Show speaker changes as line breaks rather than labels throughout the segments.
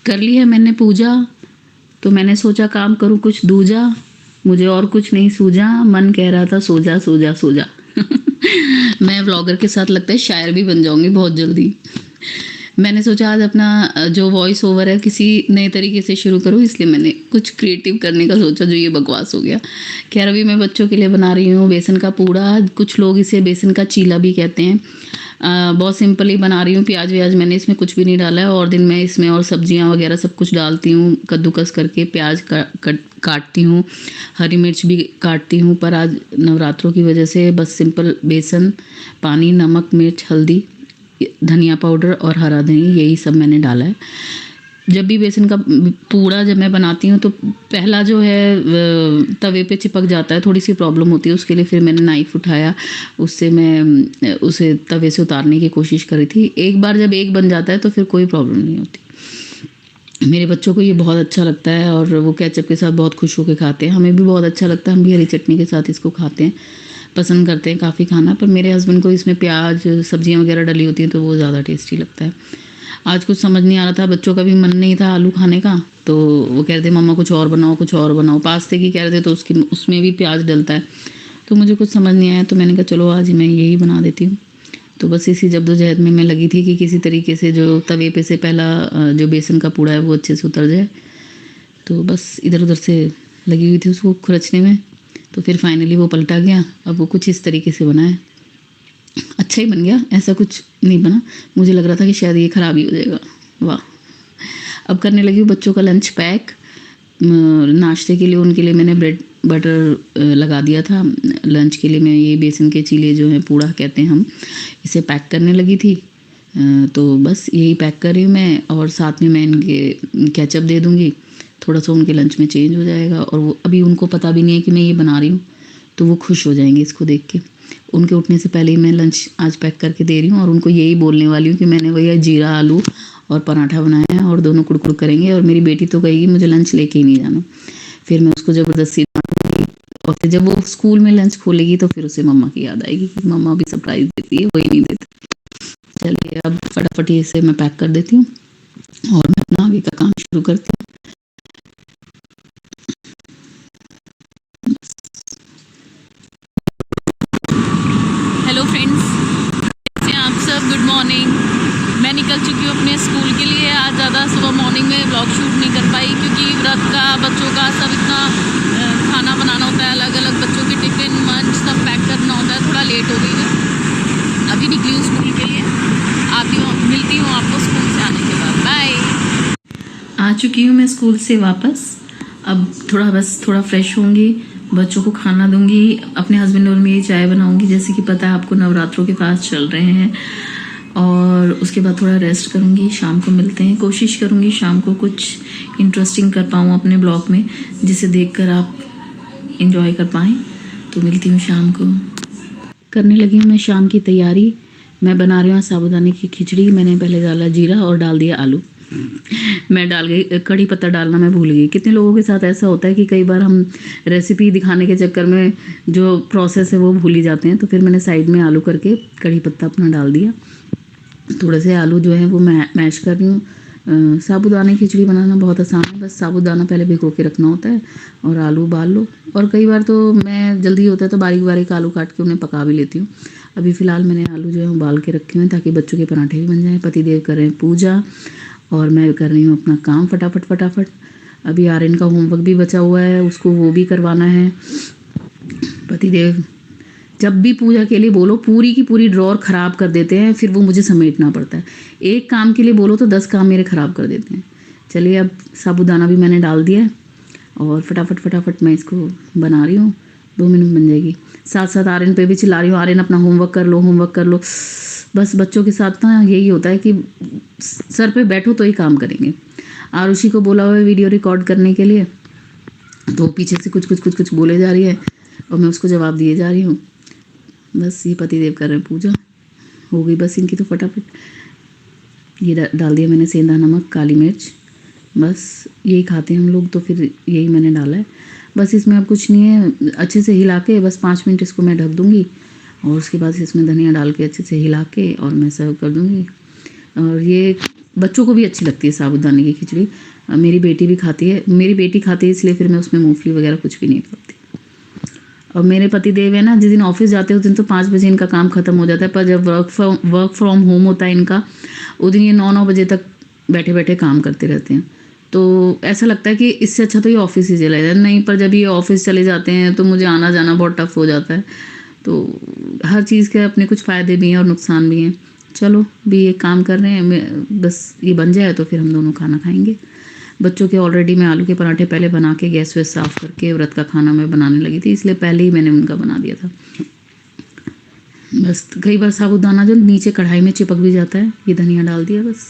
कर ली है मैंने पूजा, तो मैंने सोचा काम करूं कुछ दूजा, मुझे और कुछ नहीं सूझा, मन कह रहा था सो जा सो जा सो जा। मैं व्लॉगर के साथ लगता है शायर भी बन जाऊंगी बहुत जल्दी। मैंने सोचा आज अपना जो वॉइस ओवर है किसी नए तरीके से शुरू करूं, इसलिए मैंने कुछ क्रिएटिव करने का सोचा, जो ये बकवास हो गया। खैर अभी मैं बच्चों के लिए बना रही हूँ बेसन का पूड़ा, कुछ लोग इसे बेसन का चीला भी कहते हैं। बहुत सिंपल ही बना रही हूँ। प्याज व्याज मैंने इसमें कुछ भी नहीं डाला है, और दिन में इसमें और सब्जियाँ वगैरह सब कुछ डालती हूँ, कद्दूकस करके प्याज काटती हूँ, हरी मिर्च भी काटती हूँ। पर आज नवरात्रों की वजह से बस सिंपल बेसन, पानी, नमक, मिर्च, हल्दी, धनिया पाउडर और हरा धनिया, यही सब मैंने डाला है। जब भी बेसन का पूड़ा जब मैं बनाती हूँ तो पहला जो है तवे पे चिपक जाता है, थोड़ी सी प्रॉब्लम होती है। उसके लिए फिर मैंने नाइफ़ उठाया, उससे मैं उसे तवे से उतारने की कोशिश करी थी। एक बार जब एक बन जाता है तो फिर कोई प्रॉब्लम नहीं होती। मेरे बच्चों को ये बहुत अच्छा लगता है और वो केचप के साथ बहुत खुश होकर खाते हैं। हमें भी बहुत अच्छा लगता है, हम भी हरी चटनी के साथ इसको खाते हैं, पसंद करते हैं काफ़ी खाना। पर मेरे हस्बैंड को इसमें प्याज, सब्जियां वगैरह डली होती हैं तो वो ज़्यादा टेस्टी लगता है। आज कुछ समझ नहीं आ रहा था, बच्चों का भी मन नहीं था आलू खाने का, तो वो कह रहे थे मम्मा कुछ और बनाओ कुछ और बनाओ। पास्ते की कह रहे थे तो उसमें भी प्याज डलता है, तो मुझे कुछ समझ नहीं आया, तो मैंने कहा चलो आज मैं यही बना देती हूँ। तो बस इसी जद्दोजहद में मैं लगी थी कि किसी तरीके से जो तवे पे से पहला जो बेसन का पूड़ा है वो अच्छे से उतर जाए। तो बस इधर उधर से लगी हुई थी उसको खुरचने में, तो फिर फाइनली वो पलटा गया। अब वो कुछ इस तरीके से बना है, अच्छा ही बन गया, ऐसा कुछ नहीं बना। मुझे लग रहा था कि शायद ये ख़राब ही हो जाएगा। वाह। अब करने लगी हूँ बच्चों का लंच पैक। नाश्ते के लिए उनके लिए मैंने ब्रेड बटर लगा दिया था। लंच के लिए मैं ये बेसन के चीले जो हैं, पूड़ा कहते हैं हम, इसे पैक करने लगी थी। तो बस यही पैक कर रही हूँ मैं, और साथ में मैं इनके केचप दे दूँगी, थोड़ा सा उनके लंच में चेंज हो जाएगा। और वो अभी उनको पता भी नहीं है कि मैं ये बना रही हूँ, तो वो खुश हो जाएंगे इसको देख के। उनके उठने से पहले ही मैं लंच आज पैक करके दे रही हूँ, और उनको यही बोलने वाली हूँ कि मैंने भैया जीरा आलू और पराठा बनाया है और दोनों कुड़कुड़ करेंगे। और मेरी बेटी तो कहेगी मुझे लंच लेके ही नहीं जाना, फिर मैं उसको ज़बरदस्ती डांटूंगी। और फिर जब वो स्कूल में लंच खोलेगी तो फिर उसे मम्मा की याद आएगी कि मम्मा भी सरप्राइज़ देती है, वही नहीं देती। चलिए अब फटाफट इसे मैं पैक कर देती हूँ और मैं अपना आगे का काम शुरू करती हूँ।
हेलो फ्रेंड्स, कैसे हैं आप सब? Good morning. मैं निकल चुकी हूँ अपने स्कूल के लिए। आज ज़्यादा सुबह मॉर्निंग में ब्लॉग शूट नहीं कर पाई, क्योंकि व्रत का, बच्चों का सब इतना खाना बनाना होता है, अलग अलग बच्चों के टिफ़िन मंच सब पैक करना होता है। थोड़ा लेट हो गई है। अभी निकली हूँ स्कूल के लिए, आती हूँ, मिलती हूँ आपको स्कूल से आने के बाद। बाय।
आ चुकी हूँ मैं स्कूल से वापस। अब थोड़ा फ्रेश होंगी, बच्चों को खाना दूंगी, अपने हस्बैंड और मेरी चाय बनाऊंगी, जैसे कि पता है आपको नवरात्रों के फास्ट चल रहे हैं। और उसके बाद थोड़ा रेस्ट करूंगी, शाम को मिलते हैं। कोशिश करूंगी शाम को कुछ इंटरेस्टिंग कर पाऊँ अपने ब्लॉग में, जिसे देखकर आप इंजॉय कर पाएँ। तो मिलती हूँ शाम को। करने लगी हूँ मैं शाम की तैयारी। मैं बना रही हूँ साबूदाने की खिचड़ी। मैंने पहले डाला जीरा और डाल दिया आलू। मैं डाल गई कड़ी पत्ता डालना मैं भूल गई। कितने लोगों के साथ ऐसा होता है कि कई बार हम रेसिपी दिखाने के चक्कर में जो प्रोसेस है वो भूल ही जाते हैं। तो फिर मैंने साइड में आलू करके कड़ी पत्ता अपना डाल दिया। थोड़े से आलू जो है वो मैश कर रही हूँ। साबूदाने की खिचड़ी बनाना बहुत आसान है, बस साबूदाना पहले भिगो के रखना होता है और आलू उबाल लो। और कई बार तो मैं जल्दी होता है तो बारीक बारीक आलू काट के उन्हें पका भी लेती हूँ। अभी फ़िलहाल मैंने आलू जो है उबाल के रखे हुए हैं ताकि बच्चों के पराठे भी बन जाएँ। पतिदेव कर रहे हैं पूजा और मैं कर रही हूँ अपना काम फटाफट। अभी आर्यन का होमवर्क भी बचा हुआ है, उसको वो भी करवाना है। पतिदेव जब भी पूजा के लिए बोलो पूरी की पूरी ड्रॉर ख़राब कर देते हैं, फिर वो मुझे समेटना पड़ता है। एक काम के लिए बोलो तो 10 काम मेरे ख़राब कर देते हैं। चलिए अब साबूदाना भी मैंने डाल दिया है और फटाफट मैं इसको बना रही हूँ। 2 मिनट बन जाएगी। साथ साथ आर्यन पे भी चिल्ला रही हूँ, आर्यन अपना होमवर्क कर लो। बस बच्चों के साथ ना यही होता है कि सर पे बैठो तो ही काम करेंगे। आरुषि को बोला हुआ है वीडियो रिकॉर्ड करने के लिए, तो पीछे से कुछ बोले जा रही है और मैं उसको जवाब दिए जा रही हूँ। बस ये पतिदेव कर रहे हैं पूजा, हो गई बस इनकी तो फटाफट। ये डाल दिया मैंने सेंधा नमक, काली मिर्च, बस यही खाते हैं हम लोग, तो फिर यही मैंने डाला है। बस इसमें अब कुछ नहीं है, अच्छे से हिला के बस 5 मिनट इसको मैं ढक दूँगी और उसके बाद इसमें धनिया डाल के अच्छे से हिला के और मैं सर्व कर दूँगी। और ये बच्चों को भी अच्छी लगती है साबूदाने की खिचड़ी। मेरी बेटी भी खाती है, मेरी बेटी खाती है इसलिए फिर मैं उसमें मूंगफली वगैरह कुछ भी नहीं डालती। और मेरे पति देव है ना, जिस दिन ऑफिस जाते हैं उस दिन तो 5 बजे इनका काम खत्म हो जाता है, पर जब वर्क फ्रॉम होम होता है इनका, उस दिन ये 9 बजे तक बैठे बैठे काम करते रहते हैं। तो ऐसा लगता है कि इससे अच्छा तो ये ऑफिस ही चला जाए। नहीं, पर जब ये ऑफिस चले जाते हैं तो मुझे आना जाना बहुत टफ हो जाता है। तो हर चीज़ के अपने कुछ फ़ायदे भी हैं और नुकसान भी हैं। चलो भी ये काम कर रहे हैं, बस ये बन जाए तो फिर हम दोनों खाना खाएंगे। बच्चों के ऑलरेडी मैं आलू के पराठे पहले बना के गैस वैस साफ़ करके व्रत का खाना मैं बनाने लगी थी, इसलिए पहले ही मैंने उनका बना दिया था। बस कई बार साबूदाना जो नीचे कढ़ाई में चिपक भी जाता है, ये धनिया डाल दिया, बस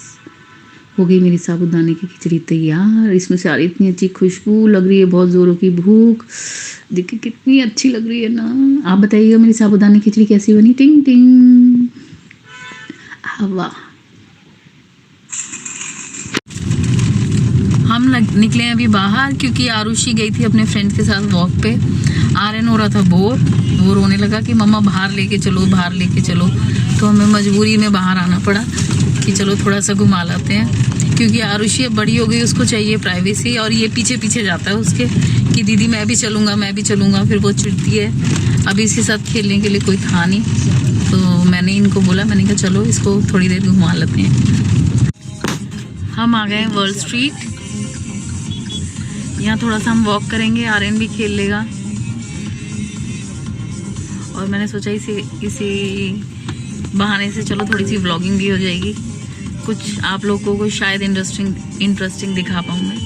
हो गई मेरी साबूदाने की खिचड़ी तैयार। इसमें से आ रही इतनी अच्छी खुशबू, लग रही है बहुत ज़ोरों की भूख। देखिए कितनी अच्छी लग रही है ना। आप बताइएगा मेरी साबूदाने की खिचड़ी कैसी बनी? टिंग टिंग, वाह।
हम निकले हैं अभी बाहर क्योंकि आरुषि गई थी अपने फ्रेंड्स के साथ वॉक पे। आर्यन हो रहा था बोर, वो रोने लगा कि मम्मा बाहर लेके चलो, बाहर लेके चलो। तो हमें मजबूरी में बाहर आना पड़ा कि चलो थोड़ा सा घुमा लाते हैं, क्योंकि आरुषि अब बड़ी हो गई, उसको चाहिए प्राइवेसी। और ये पीछे पीछे जाता है उसके कि दीदी मैं भी चलूँगा, मैं भी चलूँगा। फिर वो चिढ़ती है। अभी इसके साथ खेलने के लिए कोई था नहीं, तो मैंने इनको बोला, मैंने कहा चलो इसको थोड़ी देर घुमा लेते हैं। हम आ गए हैं वर्ल्ड स्ट्रीट। यहाँ थोड़ा सा हम वॉक करेंगे, आर्यन भी खेल लेगा। और मैंने सोचा इसी बहाने से चलो थोड़ी सी व्लॉगिंग भी हो जाएगी, कुछ आप लोगों को शायद इंटरेस्टिंग दिखा पाऊँ मैं।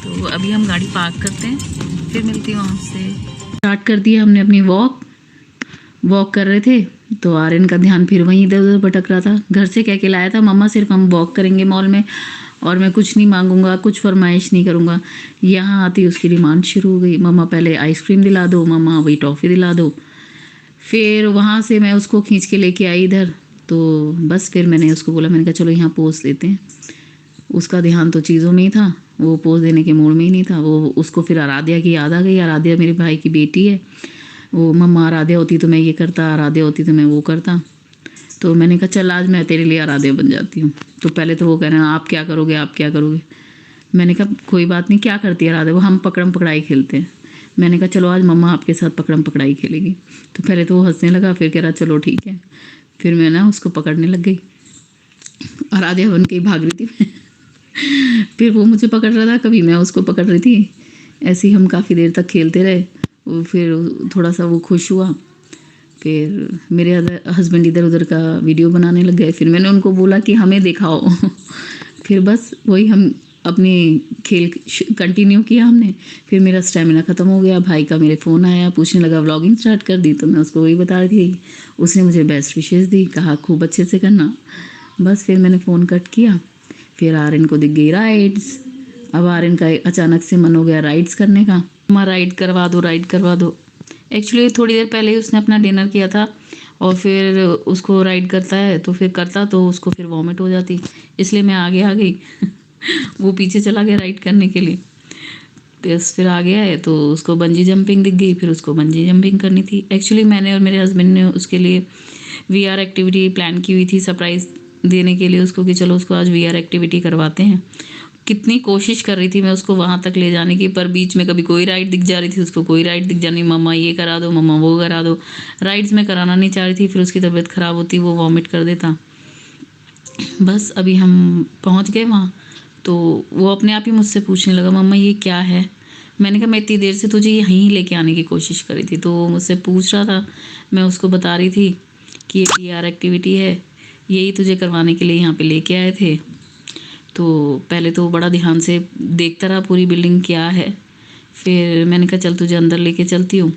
तो अभी हम गाड़ी पार्क करते हैं, फिर मिलती हूँ आपसे।
स्टार्ट कर दिया हमने अपनी वॉक कर रहे थे तो आर्यन का ध्यान फिर वहीं इधर उधर भटक रहा था। घर से कह के लाया था मम्मा सिर्फ हम वॉक करेंगे मॉल में और मैं कुछ नहीं मांगूंगा, कुछ फरमाइश नहीं करूंगा। यहाँ आती उसकी डिमांड शुरू हो गई, मम्मा पहले आइसक्रीम दिला दो, मम्मा वही टॉफ़ी दिला दो। फिर वहाँ से मैं उसको खींच के लेके आई इधर, तो बस फिर मैंने उसको बोला, मैंने कहा चलो यहाँ पोज देते हैं। उसका ध्यान तो चीज़ों में ही था, वो पोज देने के मूड में ही नहीं था। वो उसको फिर आराध्या की याद आ गई। आराध्या मेरे भाई की बेटी है। वो मम्मा आराध्या होती तो मैं ये करता, आराध्या होती तो मैं वो करता। तो मैंने कहा चल आज मैं तेरे लिए आराध्या बन जाती हूँ। तो पहले तो वो कह रहे हैं आप क्या करोगे, आप क्या करोगे। मैंने कहा कोई बात नहीं, क्या करती है आराध्या, वो हम पकड़म पकड़ाई खेलते हैं। मैंने कहा चलो आज मम्मा आपके साथ पकड़म पकड़ाई खेलेगी। तो पहले तो वो हंसने लगा, फिर कह रहा चलो ठीक है। फिर मैं ना उसको पकड़ने लग गई, आराध्या बन के ही भाग रही थी। फिर वो मुझे पकड़ रहा था, कभी मैं उसको पकड़ रही थी। ऐसे ही हम काफ़ी देर तक खेलते रहे। फिर थोड़ा सा वो खुश हुआ। फिर मेरे हस्बैंड इधर उधर का वीडियो बनाने लग गए। फिर मैंने उनको बोला कि हमें दिखाओ। फिर बस वही हम अपनी खेल कंटिन्यू किया हमने। फिर मेरा स्टेमिना ख़त्म हो गया। भाई का मेरे फ़ोन आया, पूछने लगा व्लॉगिंग स्टार्ट कर दी। तो मैं उसको वही बता रही थी। उसने मुझे बेस्ट विशेस दी, कहा खूब अच्छे से करना। बस फिर मैंने फ़ोन कट किया। फिर आर्यन को दिख गई राइड्स। अब आर्यन का अचानक से मन हो गया राइड्स करने का। मम्मा राइड करवा दो, राइड करवा दो। एक्चुअली थोड़ी देर पहले ही उसने अपना डिनर किया था और फिर उसको राइड करता है तो फिर करता तो उसको फिर वॉमिट हो जाती, इसलिए मैं आगे आ गई। वो पीछे चला गया राइड करने के लिए। फिर आ गया है तो उसको बंजी जंपिंग दिख गई, फिर उसको बंजी जंपिंग करनी थी। एक्चुअली मैंने और मेरे हस्बैंड ने उसके लिए VR एक्टिविटी प्लान की हुई थी, सरप्राइज़ देने के लिए उसको कि चलो उसको आज VR एक्टिविटी करवाते हैं। कितनी कोशिश कर रही थी मैं उसको वहाँ तक ले जाने की, पर बीच में कभी कोई राइड दिख जा रही थी, उसको कोई राइड दिख जानी, मम्मा ये करा दो, मम्मा वो करा दो। राइड्स में कराना नहीं चाह रही थी, फिर उसकी तबीयत ख़राब होती, वो वॉमिट कर देता। बस अभी हम पहुँच गए वहाँ तो वो अपने आप ही मुझसे पूछने लगा मम्मा ये क्या है। मैंने कहा मैं इतनी देर से तुझे यहीं लेके आने की कोशिश करी थी। तो वो मुझसे पूछ रहा था, मैं उसको बता रही थी कि ये VR एक्टिविटी है, यही तुझे करवाने के लिए यहाँ पे लेके आए थे। तो पहले तो बड़ा ध्यान से देखता रहा पूरी बिल्डिंग क्या है। फिर मैंने कहा चल तुझे अंदर लेके चलती हूँ।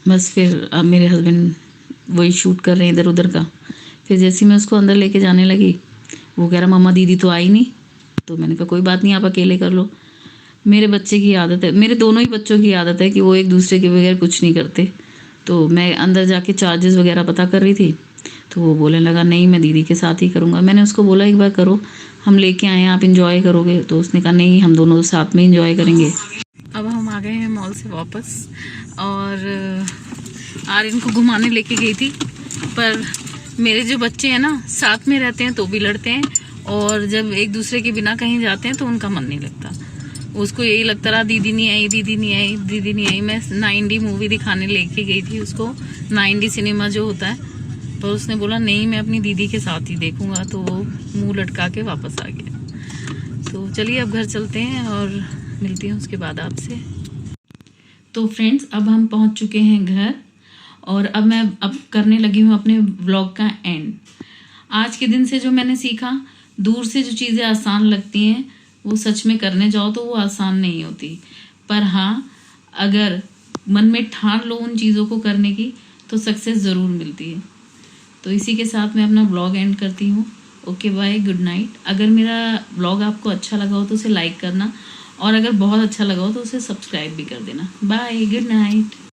बस फिर अब मेरे हस्बैंड वही शूट कर रहे हैं इधर उधर का। फिर जैसे मैं उसको अंदर लेके जाने लगी, वो कह रहा मम्मा दीदी तो आई नहीं। तो मैंने कहा कोई बात नहीं, आप अकेले कर लो। मेरे बच्चे की आदत है, मेरे दोनों ही बच्चों की आदत है कि वो एक दूसरे के बगैर कुछ नहीं करते। तो मैं अंदर जाके चार्जेस वगैरह पता कर रही थी तो वो बोलने लगा नहीं मैं दीदी के साथ ही करूँगा। मैंने उसको बोला एक बार करो, हम लेके आए हैं, आप इंजॉय करोगे। तो उसने कहा नहीं हम दोनों साथ में इंजॉय करेंगे। अब हम आ गए हैं मॉल से वापस और आर्यन को घुमाने लेके गई थी, पर
मेरे जो बच्चे हैं ना, साथ में रहते हैं तो भी लड़ते हैं, और जब एक दूसरे के बिना कहीं जाते हैं तो उनका मन नहीं लगता। उसको यही लगता रहा दीदी नहीं आई, दीदी नहीं आई, दीदी नहीं आई। मैं 9D मूवी दिखाने लेके गई थी उसको, 9D सिनेमा जो होता है, पर उसने बोला नहीं मैं अपनी दीदी के साथ ही देखूंगा, तो वो मुंह लटका के वापस आ गया। तो चलिए अब घर चलते हैं और मिलती हूँ उसके बाद आपसे। तो फ्रेंड्स, अब हम पहुँच चुके हैं घर, और अब मैं करने लगी हूँ अपने व्लॉग का एंड। आज के दिन से जो मैंने सीखा, दूर से जो चीज़ें आसान लगती हैं वो सच में करने जाओ तो वो आसान नहीं होती, पर हाँ अगर मन में ठान लो उन चीज़ों को करने की तो सक्सेस ज़रूर मिलती है। तो इसी के साथ मैं अपना व्लॉग एंड करती हूँ। Okay bye, good night. अगर मेरा व्लॉग आपको अच्छा लगा हो तो उसे लाइक करना, और अगर बहुत अच्छा लगा हो तो उसे सब्सक्राइब भी कर देना। Bye, good night.